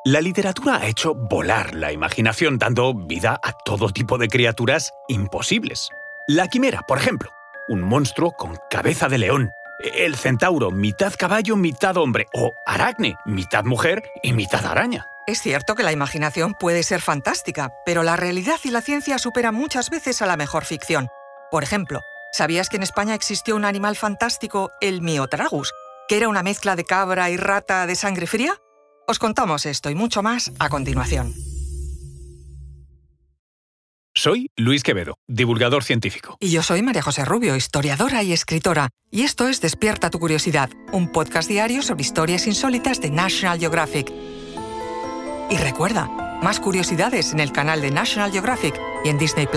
La literatura ha hecho volar la imaginación, dando vida a todo tipo de criaturas imposibles. La quimera, por ejemplo, un monstruo con cabeza de león. El centauro, mitad caballo, mitad hombre. O Aracne, mitad mujer y mitad araña. Es cierto que la imaginación puede ser fantástica, pero la realidad y la ciencia superan muchas veces a la mejor ficción. Por ejemplo, ¿sabías que en España existió un animal fantástico, el Miotragus, que era una mezcla de cabra y rata de sangre fría? Os contamos esto y mucho más a continuación. Soy Luis Quevedo, divulgador científico. Y yo soy María José Rubio, historiadora y escritora. Y esto es Despierta tu curiosidad, un podcast diario sobre historias insólitas de National Geographic. Y recuerda, más curiosidades en el canal de National Geographic y en Disney+.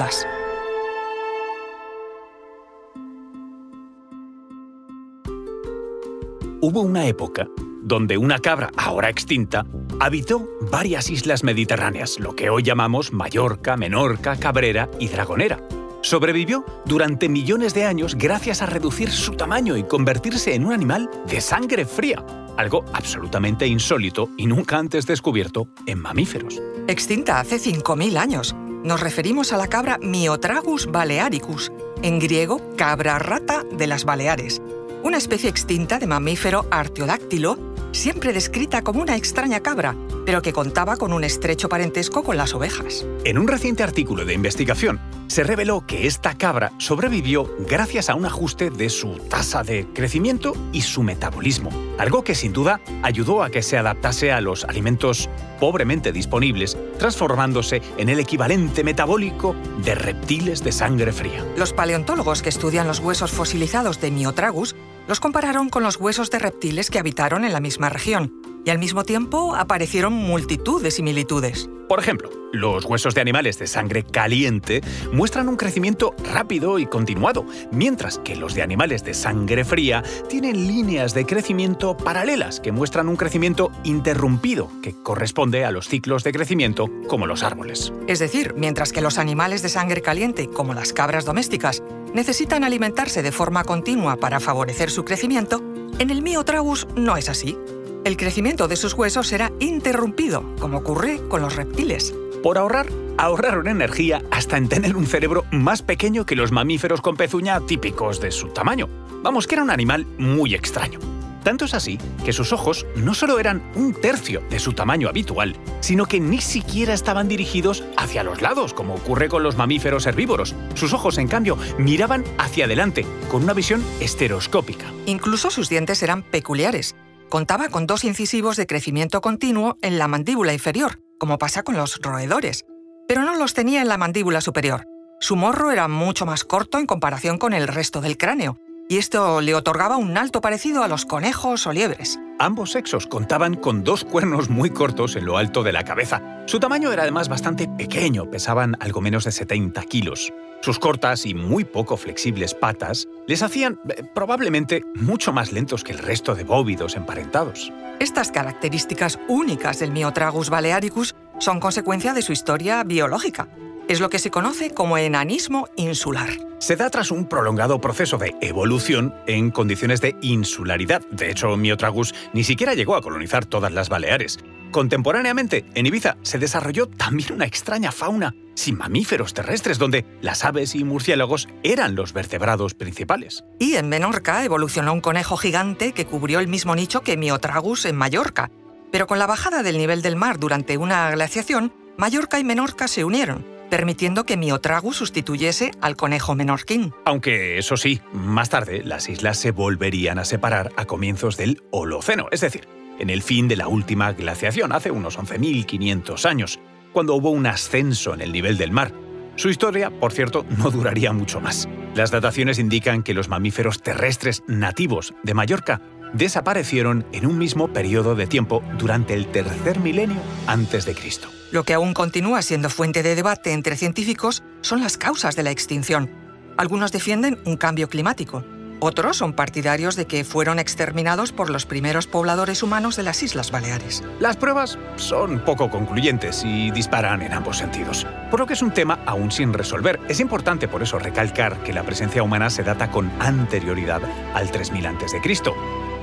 Hubo una época donde una cabra, ahora extinta, habitó varias islas mediterráneas, lo que hoy llamamos Mallorca, Menorca, Cabrera y Dragonera. Sobrevivió durante millones de años gracias a reducir su tamaño y convertirse en un animal de sangre fría, algo absolutamente insólito y nunca antes descubierto en mamíferos. Extinta hace 5.000 años. Nos referimos a la cabra Miotragus balearicus, en griego cabra rata de las Baleares, una especie extinta de mamífero artiodáctilo, siempre descrita como una extraña cabra, pero que contaba con un estrecho parentesco con las ovejas. En un reciente artículo de investigación, se reveló que esta cabra sobrevivió gracias a un ajuste de su tasa de crecimiento y su metabolismo, algo que sin duda ayudó a que se adaptase a los alimentos pobremente disponibles, transformándose en el equivalente metabólico de reptiles de sangre fría. Los paleontólogos que estudian los huesos fosilizados de Miotragus los compararon con los huesos de reptiles que habitaron en la misma región, y al mismo tiempo aparecieron multitud de similitudes. Por ejemplo, los huesos de animales de sangre caliente muestran un crecimiento rápido y continuado, mientras que los de animales de sangre fría tienen líneas de crecimiento paralelas que muestran un crecimiento interrumpido, que corresponde a los ciclos de crecimiento como los árboles. Es decir, mientras que los animales de sangre caliente, como las cabras domésticas, necesitan alimentarse de forma continua para favorecer su crecimiento, en el Miotragus no es así. El crecimiento de sus huesos será interrumpido, como ocurre con los reptiles. Por ahorraron energía hasta en tener un cerebro más pequeño que los mamíferos con pezuña típicos de su tamaño. Vamos, que era un animal muy extraño. Tanto es así que sus ojos no solo eran un tercio de su tamaño habitual, sino que ni siquiera estaban dirigidos hacia los lados, como ocurre con los mamíferos herbívoros. Sus ojos, en cambio, miraban hacia adelante, con una visión estereoscópica. Incluso sus dientes eran peculiares. Contaba con 2 incisivos de crecimiento continuo en la mandíbula inferior, como pasa con los roedores, pero no los tenía en la mandíbula superior. Su morro era mucho más corto en comparación con el resto del cráneo, y esto le otorgaba un alto parecido a los conejos o liebres. Ambos sexos contaban con 2 cuernos muy cortos en lo alto de la cabeza. Su tamaño era además bastante pequeño, pesaban algo menos de 70 kilos. Sus cortas y muy poco flexibles patas les hacían probablemente mucho más lentos que el resto de bóvidos emparentados. Estas características únicas del Miotragus balearicus son consecuencia de su historia biológica. Es lo que se conoce como enanismo insular. Se da tras un prolongado proceso de evolución en condiciones de insularidad. De hecho, Miotragus ni siquiera llegó a colonizar todas las Baleares. Contemporáneamente, en Ibiza se desarrolló también una extraña fauna sin mamíferos terrestres, donde las aves y murciélagos eran los vertebrados principales. Y en Menorca evolucionó un conejo gigante que cubrió el mismo nicho que Miotragus en Mallorca. Pero con la bajada del nivel del mar durante una glaciación, Mallorca y Menorca se unieron, permitiendo que Miotragus sustituyese al conejo menorquín. Aunque, eso sí, más tarde las islas se volverían a separar a comienzos del Holoceno, es decir, en el fin de la última glaciación, hace unos 11.500 años, cuando hubo un ascenso en el nivel del mar. Su historia, por cierto, no duraría mucho más. Las dataciones indican que los mamíferos terrestres nativos de Mallorca desaparecieron en un mismo periodo de tiempo durante el 3er milenio antes de Cristo. Lo que aún continúa siendo fuente de debate entre científicos son las causas de la extinción. Algunos defienden un cambio climático. Otros son partidarios de que fueron exterminados por los primeros pobladores humanos de las Islas Baleares. Las pruebas son poco concluyentes y disparan en ambos sentidos, por lo que es un tema aún sin resolver. Es importante por eso recalcar que la presencia humana se data con anterioridad al 3000 a.C.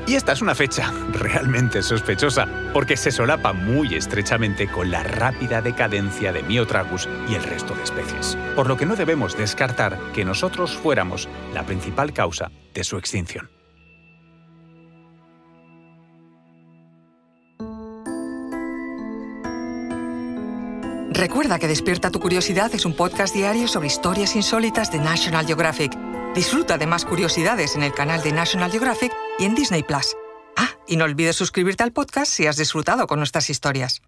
Y esta es una fecha realmente sospechosa, porque se solapa muy estrechamente con la rápida decadencia de Myotragus y el resto de especies, por lo que no debemos descartar que nosotros fuéramos la principal causa de su extinción. Recuerda que Despierta tu Curiosidad es un podcast diario sobre historias insólitas de National Geographic. Disfruta de más curiosidades en el canal de National Geographic y en Disney+. Ah, y no olvides suscribirte al podcast si has disfrutado con nuestras historias.